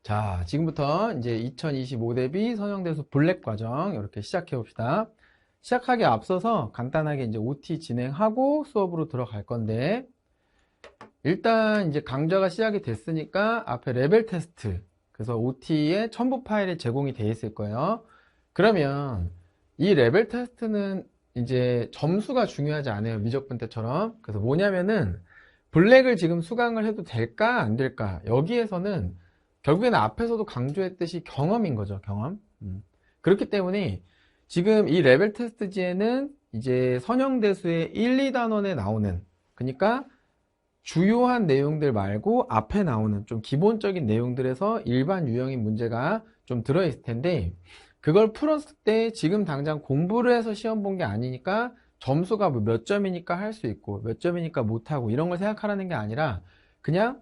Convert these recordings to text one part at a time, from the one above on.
자, 지금부터 이제 2025 대비 선형대수 블랙 과정 이렇게 시작해 봅시다. 시작하기 앞서서 간단하게 이제 OT 진행하고 수업으로 들어갈 건데, 일단 이제 강좌가 시작이 됐으니까 앞에 레벨 테스트, 그래서 OT에 첨부 파일에 제공이 되어 있을 거예요. 그러면 이 레벨 테스트는 이제 점수가 중요하지 않아요. 미적분 때처럼. 그래서 뭐냐면은 블랙을 지금 수강을 해도 될까 안 될까, 여기에서는 결국에는 앞에서도 강조했듯이 경험인 거죠. 경험. 그렇기 때문에 지금 이 레벨 테스트지에는 이제 선형대수의 1, 2단원에 나오는, 그러니까 주요한 내용들 말고 앞에 나오는 좀 기본적인 내용들에서 일반 유형인 문제가 좀 들어있을 텐데, 그걸 풀었을 때 지금 당장 공부를 해서 시험 본 게 아니니까 점수가 뭐 몇 점이니까 할 수 있고 몇 점이니까 못하고 이런 걸 생각하라는 게 아니라, 그냥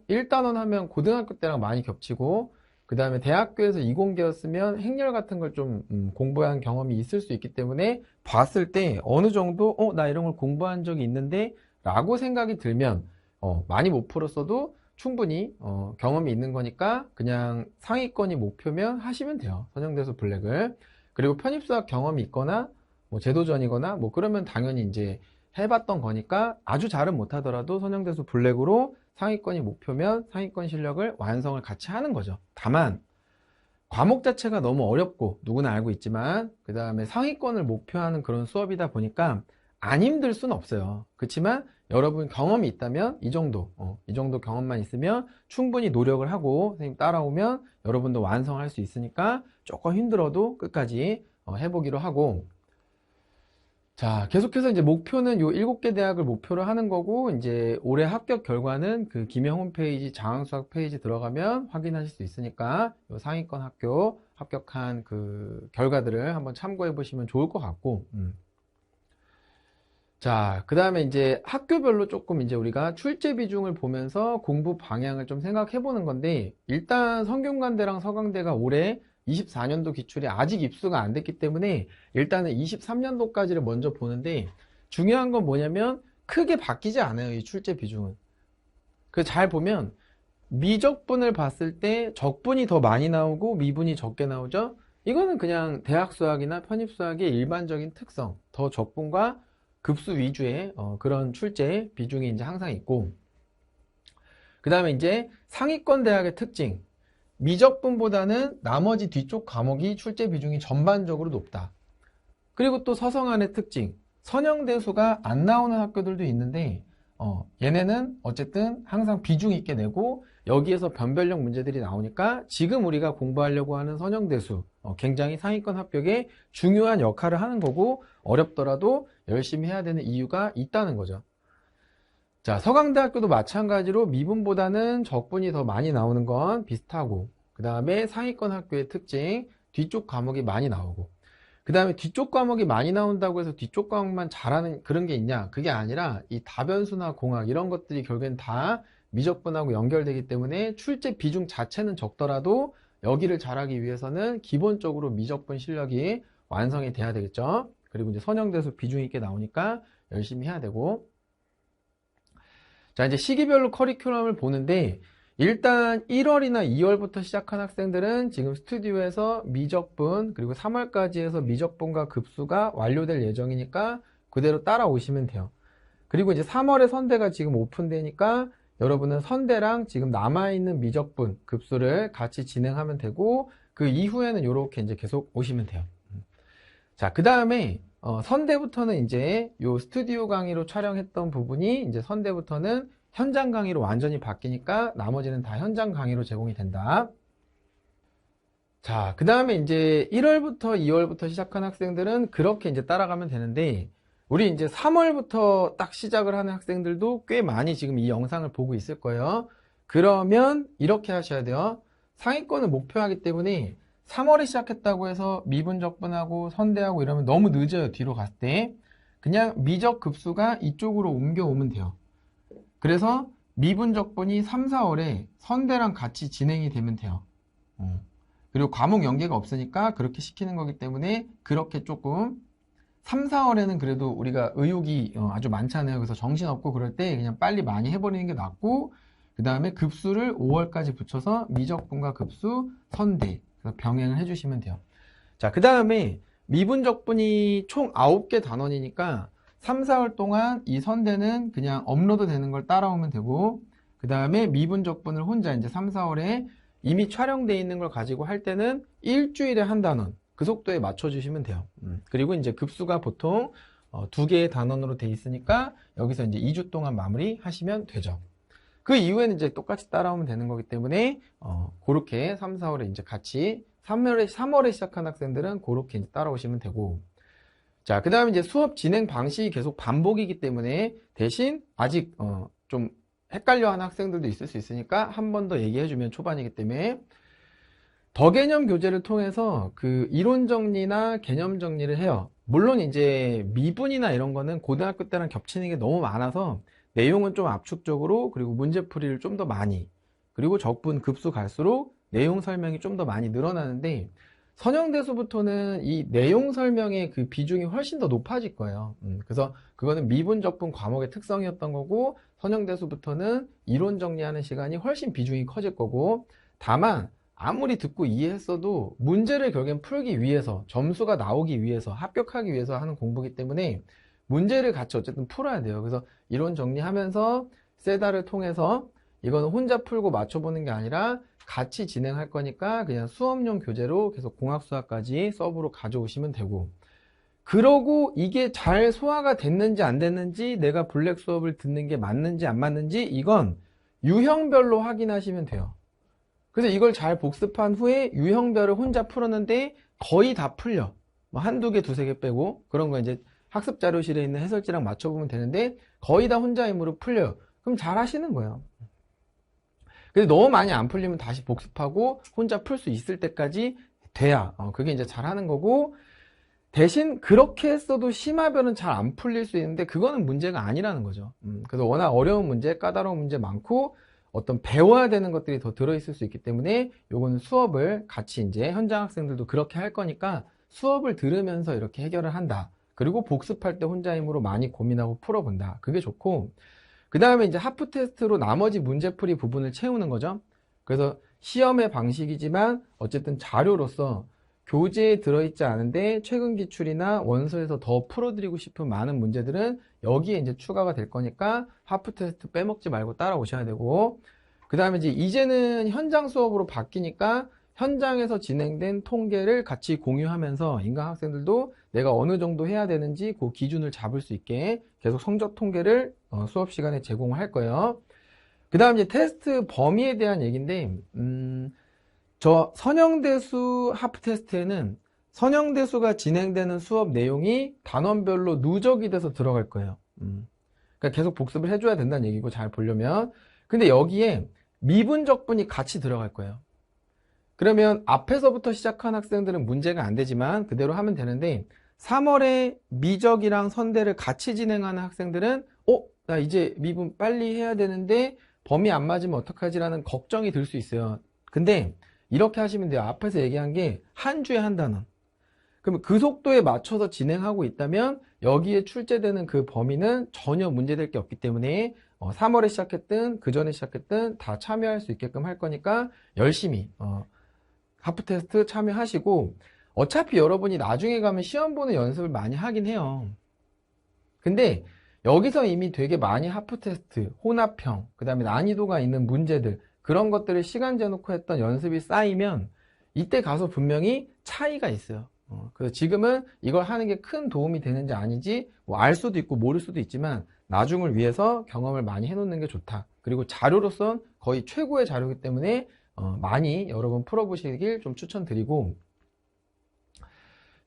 1단원 하면 고등학교 때랑 많이 겹치고, 그 다음에 대학교에서 이공계였으면 행렬 같은 걸 좀 공부한 경험이 있을 수 있기 때문에 봤을 때 어느 정도 나 이런 걸 공부한 적이 있는데 라고 생각이 들면, 많이 못 풀었어도 충분히 경험이 있는 거니까 그냥 상위권이 목표면 하시면 돼요. 선형대수 블랙을. 그리고 편입수학 경험이 있거나 뭐 제도전이거나 뭐 그러면 당연히 이제 해봤던 거니까 아주 잘은 못하더라도 선형대수 블랙으로 상위권이 목표면 상위권 실력을 완성을 같이 하는 거죠. 다만 과목 자체가 너무 어렵고 누구나 알고 있지만, 그 다음에 상위권을 목표하는 그런 수업이다 보니까 안 힘들 수는 없어요. 그렇지만 여러분 경험이 있다면 이 정도 경험만 있으면 충분히 노력을 하고 선생님 따라오면 여러분도 완성할 수 있으니까 조금 힘들어도 끝까지 해보기로 하고, 자, 계속해서 이제 목표는 요 7개 대학을 목표로 하는 거고, 이제 올해 합격 결과는 그 김영 홈페이지 장항수학 페이지 들어가면 확인하실 수 있으니까 요 상위권 학교 합격한 그 결과들을 한번 참고해 보시면 좋을 것 같고, 자, 그 다음에 이제 학교별로 조금 이제 우리가 출제 비중을 보면서 공부 방향을 좀 생각해 보는 건데, 일단 성균관대랑 서강대가 올해 24년도 기출이 아직 입수가 안 됐기 때문에 일단은 23년도까지를 먼저 보는데, 중요한 건 뭐냐면 크게 바뀌지 않아요. 이 출제 비중은. 그 잘 보면 미적분을 봤을 때 적분이 더 많이 나오고 미분이 적게 나오죠. 이거는 그냥 대학 수학이나 편입 수학의 일반적인 특성, 더 적분과 급수 위주의 그런 출제 비중이 이제 항상 있고, 그 다음에 이제 상위권 대학의 특징, 미적분보다는 나머지 뒤쪽 과목이 출제 비중이 전반적으로 높다. 그리고 또 서성안의 특징, 선형대수가 안 나오는 학교들도 있는데 얘네는 어쨌든 항상 비중 있게 내고 여기에서 변별력 문제들이 나오니까 지금 우리가 공부하려고 하는 선형대수 굉장히 상위권 합격에 중요한 역할을 하는 거고, 어렵더라도 열심히 해야 되는 이유가 있다는 거죠. 자, 서강대학교도 마찬가지로 미분보다는 적분이 더 많이 나오는 건 비슷하고, 그 다음에 상위권 학교의 특징, 뒤쪽 과목이 많이 나오고, 그 다음에 뒤쪽 과목이 많이 나온다고 해서 뒤쪽 과목만 잘하는 그런 게 있냐? 그게 아니라 이 다변수나 공학 이런 것들이 결국엔 다 미적분하고 연결되기 때문에 출제 비중 자체는 적더라도 여기를 잘하기 위해서는 기본적으로 미적분 실력이 완성이 돼야 되겠죠. 그리고 이제 선형대수 비중 있게 나오니까 열심히 해야 되고, 자, 이제 시기별로 커리큘럼을 보는데, 일단 1월이나 2월부터 시작한 학생들은 지금 스튜디오에서 미적분, 그리고 3월까지 해서 미적분과 급수가 완료될 예정이니까 그대로 따라오시면 돼요. 그리고 이제 3월에 선대가 지금 오픈되니까 여러분은 선대랑 지금 남아있는 미적분, 급수를 같이 진행하면 되고, 그 이후에는 이렇게 이제 계속 오시면 돼요. 자, 그 다음에 선대부터는 이제 요 스튜디오 강의로 촬영했던 부분이 이제 선대부터는 현장 강의로 완전히 바뀌니까 나머지는 다 현장 강의로 제공이 된다. 자, 그 다음에 이제 1월부터 2월부터 시작한 학생들은 그렇게 이제 따라가면 되는데, 우리 이제 3월부터 딱 시작을 하는 학생들도 꽤 많이 지금 이 영상을 보고 있을 거예요. 그러면 이렇게 하셔야 돼요. 상위권을 목표하기 때문에 3월에 시작했다고 해서 미분적분하고 선대하고 이러면 너무 늦어요. 뒤로 갔을 때. 그냥 미적 급수가 이쪽으로 옮겨오면 돼요. 그래서 미분적분이 3, 4월에 선대랑 같이 진행이 되면 돼요. 그리고 과목 연계가 없으니까 그렇게 시키는 거기 때문에 그렇게 조금 3, 4월에는 그래도 우리가 의욕이 아주 많잖아요. 그래서 정신없고 그럴 때 그냥 빨리 많이 해버리는 게 낫고, 그 다음에 급수를 5월까지 붙여서 미적분과 급수, 선대. 그래서 병행을 해주시면 돼요. 자, 그 다음에 미분적분이 총 9개 단원이니까 3, 4월 동안 이 선대는 그냥 업로드 되는 걸 따라오면 되고, 그 다음에 미분적분을 혼자 이제 3, 4월에 이미 촬영되어 있는 걸 가지고 할 때는 일주일에 한 단원, 그 속도에 맞춰주시면 돼요. 그리고 이제 급수가 보통 2개의 단원으로 돼 있으니까 여기서 이제 2주 동안 마무리 하시면 되죠. 그 이후에는 이제 똑같이 따라오면 되는 거기 때문에 그렇게 3, 4월에 이제 같이 3월에 시작한 학생들은 그렇게 이제 따라오시면 되고, 자, 그 다음에 이제 수업 진행 방식이 계속 반복이기 때문에 대신 아직 좀 헷갈려하는 학생들도 있을 수 있으니까 한 번 더 얘기해주면 초반이기 때문에 더 개념 교재를 통해서 그 이론 정리나 개념 정리를 해요. 물론 이제 미분이나 이런 거는 고등학교 때랑 겹치는 게 너무 많아서 내용은 좀 압축적으로, 그리고 문제풀이를 좀 더 많이, 그리고 적분 급수 갈수록 내용 설명이 좀 더 많이 늘어나는데 선형대수부터는 이 내용 설명의 그 비중이 훨씬 더 높아질 거예요. 그래서 그거는 미분 적분 과목의 특성이었던 거고, 선형대수부터는 이론 정리하는 시간이 훨씬 비중이 커질 거고, 다만 아무리 듣고 이해했어도 문제를 결국엔 풀기 위해서, 점수가 나오기 위해서, 합격하기 위해서 하는 공부이기 때문에 문제를 같이 어쨌든 풀어야 돼요. 그래서 이론 정리하면서 세다를 통해서 이거는 혼자 풀고 맞춰보는 게 아니라 같이 진행할 거니까 그냥 수업용 교재로 계속 공학수학까지 서브로 가져오시면 되고, 그러고 이게 잘 소화가 됐는지 안 됐는지, 내가 블랙 수업을 듣는 게 맞는지 안 맞는지 이건 유형별로 확인하시면 돼요. 그래서 이걸 잘 복습한 후에 유형별을 혼자 풀었는데 거의 다 풀려. 뭐 한두 개, 두세 개 빼고 그런 거 이제 학습 자료실에 있는 해설지랑 맞춰보면 되는데 거의 다 혼자 힘으로 풀려요. 그럼 잘 하시는 거예요. 근데 너무 많이 안 풀리면 다시 복습하고 혼자 풀 수 있을 때까지 돼야 그게 이제 잘하는 거고, 대신 그렇게 했어도 심화별은 잘 안 풀릴 수 있는데 그거는 문제가 아니라는 거죠. 그래서 워낙 어려운 문제, 까다로운 문제 많고 어떤 배워야 되는 것들이 더 들어있을 수 있기 때문에 요거는 수업을 같이 이제 현장 학생들도 그렇게 할 거니까 수업을 들으면서 이렇게 해결을 한다. 그리고 복습할 때 혼자 힘으로 많이 고민하고 풀어본다. 그게 좋고, 그 다음에 이제 하프 테스트로 나머지 문제풀이 부분을 채우는 거죠. 그래서 시험의 방식이지만 어쨌든 자료로서 교재에 들어있지 않은데 최근 기출이나 원서에서 더 풀어드리고 싶은 많은 문제들은 여기에 이제 추가가 될 거니까 하프 테스트 빼먹지 말고 따라오셔야 되고, 그 다음에 이제는 현장 수업으로 바뀌니까 현장에서 진행된 통계를 같이 공유하면서 인강 학생들도 내가 어느 정도 해야 되는지 그 기준을 잡을 수 있게 계속 성적 통계를 수업 시간에 제공을 할 거예요. 그 다음 이제 테스트 범위에 대한 얘기인데, 저 선형대수 하프 테스트에는 선형대수가 진행되는 수업 내용이 단원별로 누적이 돼서 들어갈 거예요. 그러니까 계속 복습을 해줘야 된다는 얘기고, 잘 보려면. 근데 여기에 미분적분이 같이 들어갈 거예요. 그러면 앞에서부터 시작한 학생들은 문제가 안 되지만 그대로 하면 되는데, 3월에 미적이랑 선대를 같이 진행하는 학생들은 나 이제 미분 빨리 해야 되는데 범위 안 맞으면 어떡하지라는 걱정이 들 수 있어요. 근데 이렇게 하시면 돼요. 앞에서 얘기한 게 한 주에 한 단원. 그러면 그 속도에 맞춰서 진행하고 있다면 여기에 출제되는 그 범위는 전혀 문제될 게 없기 때문에 3월에 시작했든 그 전에 시작했든 다 참여할 수 있게끔 할 거니까 열심히 하프 테스트 참여하시고, 어차피 여러분이 나중에 가면 시험 보는 연습을 많이 하긴 해요. 근데 여기서 이미 되게 많이 하프 테스트, 혼합형, 그 다음에 난이도가 있는 문제들, 그런 것들을 시간 재놓고 했던 연습이 쌓이면 이때 가서 분명히 차이가 있어요. 그래서 지금은 이걸 하는 게 큰 도움이 되는지 아닌지 뭐 알 수도 있고 모를 수도 있지만 나중을 위해서 경험을 많이 해놓는 게 좋다. 그리고 자료로선 거의 최고의 자료이기 때문에 많이 여러 번 풀어보시길 좀 추천드리고,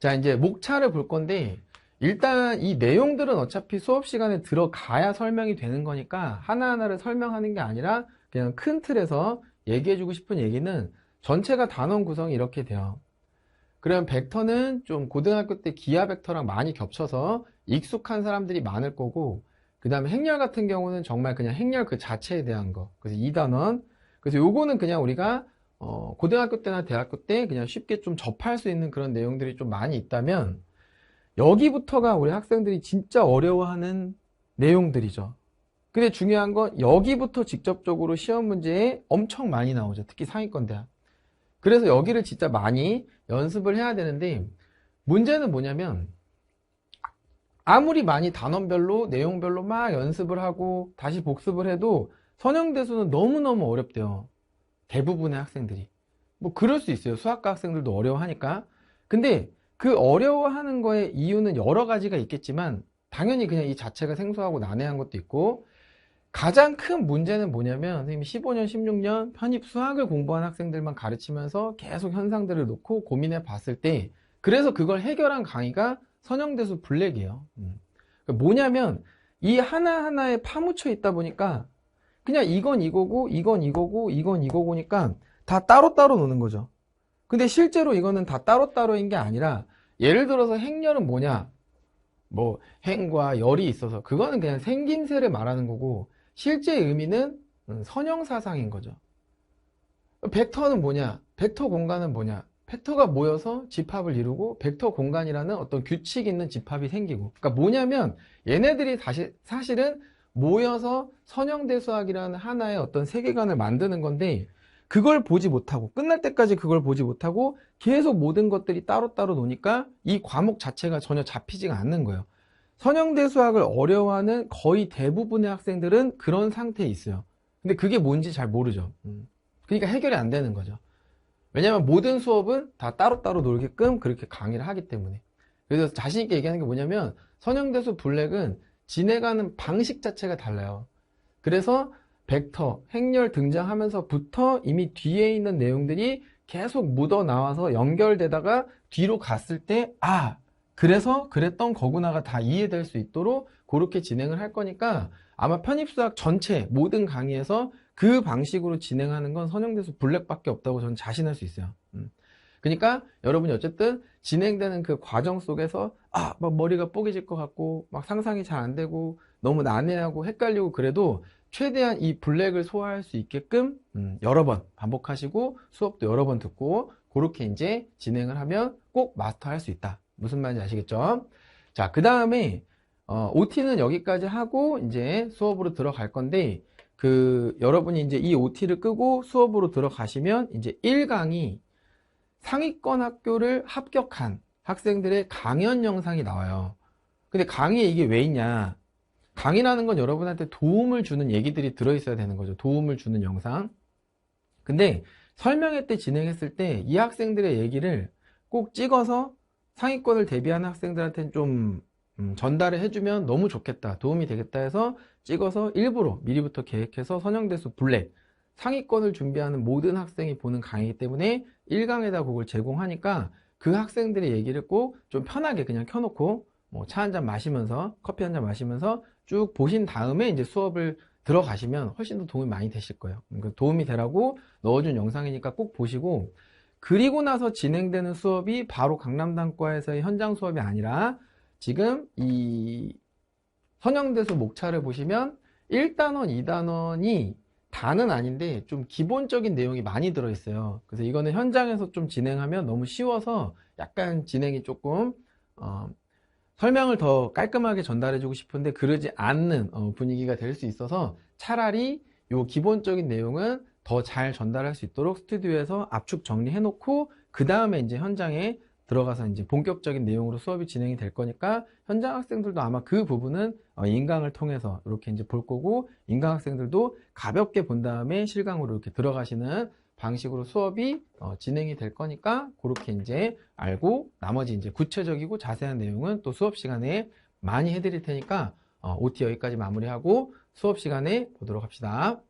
자, 이제 목차를 볼 건데, 일단 이 내용들은 어차피 수업 시간에 들어가야 설명이 되는 거니까 하나하나를 설명하는 게 아니라 그냥 큰 틀에서 얘기해주고 싶은 얘기는 전체가 단원 구성이 이렇게 돼요. 그러면 벡터는 좀 고등학교 때 기하 벡터랑 많이 겹쳐서 익숙한 사람들이 많을 거고, 그 다음에 행렬 같은 경우는 정말 그냥 행렬 그 자체에 대한 거. 그래서 2단원. 그래서 요거는 그냥 우리가 고등학교 때나 대학교 때 그냥 쉽게 좀 접할 수 있는 그런 내용들이 좀 많이 있다면, 여기부터가 우리 학생들이 진짜 어려워하는 내용들이죠. 근데 중요한 건 여기부터 직접적으로 시험 문제에 엄청 많이 나오죠. 특히 상위권 대학. 그래서 여기를 진짜 많이 연습을 해야 되는데, 문제는 뭐냐면 아무리 많이 단원별로 내용별로 막 연습을 하고 다시 복습을 해도 선형대수는 너무너무 어렵대요. 대부분의 학생들이. 뭐 그럴 수 있어요. 수학과 학생들도 어려워하니까. 근데 그 어려워하는 거의 이유는 여러 가지가 있겠지만 당연히 그냥 이 자체가 생소하고 난해한 것도 있고, 가장 큰 문제는 뭐냐면 선생님이 15년, 16년 편입 수학을 공부한 학생들만 가르치면서 계속 현상들을 놓고 고민해 봤을 때, 그래서 그걸 해결한 강의가 선형대수 블랙이에요. 그러니까 뭐냐면 이 하나하나에 파묻혀 있다 보니까 그냥 이건 이거고 이건 이거고 이건 이거고니까 다 따로따로 노는 거죠. 근데 실제로 이거는 다 따로따로인 게 아니라, 예를 들어서 행렬은 뭐냐, 뭐 행과 열이 있어서 그거는 그냥 생김새를 말하는 거고, 실제 의미는 선형사상인 거죠. 벡터는 뭐냐, 벡터 공간은 뭐냐, 벡터가 모여서 집합을 이루고 벡터 공간이라는 어떤 규칙 있는 집합이 생기고, 그러니까 뭐냐면 얘네들이 사실은 모여서 선형대수학이라는 하나의 어떤 세계관을 만드는 건데, 그걸 보지 못하고 끝날 때까지 그걸 보지 못하고 계속 모든 것들이 따로따로 노니까 이 과목 자체가 전혀 잡히지가 않는 거예요. 선형대수학을 어려워하는 거의 대부분의 학생들은 그런 상태에 있어요. 근데 그게 뭔지 잘 모르죠. 그러니까 해결이 안 되는 거죠. 왜냐하면 모든 수업은 다 따로따로 놀게끔 그렇게 강의를 하기 때문에. 그래서 자신 있게 얘기하는 게 뭐냐면, 선형대수 블랙은 진행하는 방식 자체가 달라요. 그래서 벡터, 행렬 등장하면서부터 이미 뒤에 있는 내용들이 계속 묻어 나와서 연결되다가 뒤로 갔을 때, 아, 그래서 그랬던 거구나가 다 이해될 수 있도록 그렇게 진행을 할 거니까, 아마 편입수학 전체 모든 강의에서 그 방식으로 진행하는 건 선형대수 블랙밖에 없다고 저는 자신할 수 있어요. 그러니까 여러분이 어쨌든 진행되는 그 과정 속에서 막 머리가 뽀개질 것 같고 막 상상이 잘 안 되고 너무 난해하고 헷갈리고, 그래도 최대한 이 블랙을 소화할 수 있게끔 여러 번 반복하시고 수업도 여러 번 듣고 그렇게 이제 진행을 하면 꼭 마스터할 수 있다. 무슨 말인지 아시겠죠? 자, 그 다음에 OT는 여기까지 하고 이제 수업으로 들어갈 건데, 여러분이 이제 이 OT를 끄고 수업으로 들어가시면 이제 1강이 상위권 학교를 합격한 학생들의 강연 영상이 나와요. 근데 강의에 이게 왜 있냐? 강의라는 건 여러분한테 도움을 주는 얘기들이 들어있어야 되는 거죠. 도움을 주는 영상. 근데 설명회 때 진행했을 때 이 학생들의 얘기를 꼭 찍어서 상위권을 대비하는 학생들한테는 좀 전달을 해주면 너무 좋겠다, 도움이 되겠다 해서 찍어서 일부러 미리부터 계획해서 선형대수 블랙, 상위권을 준비하는 모든 학생이 보는 강의이기 때문에 1강에다 그걸 제공하니까 그 학생들의 얘기를 꼭 좀 편하게 그냥 켜놓고 뭐 차 한 잔 마시면서, 커피 한 잔 마시면서 쭉 보신 다음에 이제 수업을 들어가시면 훨씬 더 도움이 많이 되실 거예요. 도움이 되라고 넣어준 영상이니까 꼭 보시고, 그리고 나서 진행되는 수업이 바로 강남단과에서의 현장 수업이 아니라, 지금 이 선형대수 목차를 보시면 1단원, 2단원이 다는 아닌데 좀 기본적인 내용이 많이 들어있어요. 그래서 이거는 현장에서 좀 진행하면 너무 쉬워서 약간 진행이 조금 설명을 더 깔끔하게 전달해주고 싶은데 그러지 않는 분위기가 될 수 있어서, 차라리 이 기본적인 내용은 더 잘 전달할 수 있도록 스튜디오에서 압축 정리해놓고 그 다음에 이제 현장에 들어가서 이제 본격적인 내용으로 수업이 진행이 될 거니까, 현장 학생들도 아마 그 부분은 인강을 통해서 이렇게 이제 볼 거고, 인강 학생들도 가볍게 본 다음에 실강으로 이렇게 들어가시는 방식으로 수업이 진행이 될 거니까, 그렇게 이제 알고 나머지 이제 구체적이고 자세한 내용은 또 수업 시간에 많이 해드릴 테니까 OT 여기까지 마무리하고 수업 시간에 보도록 합시다.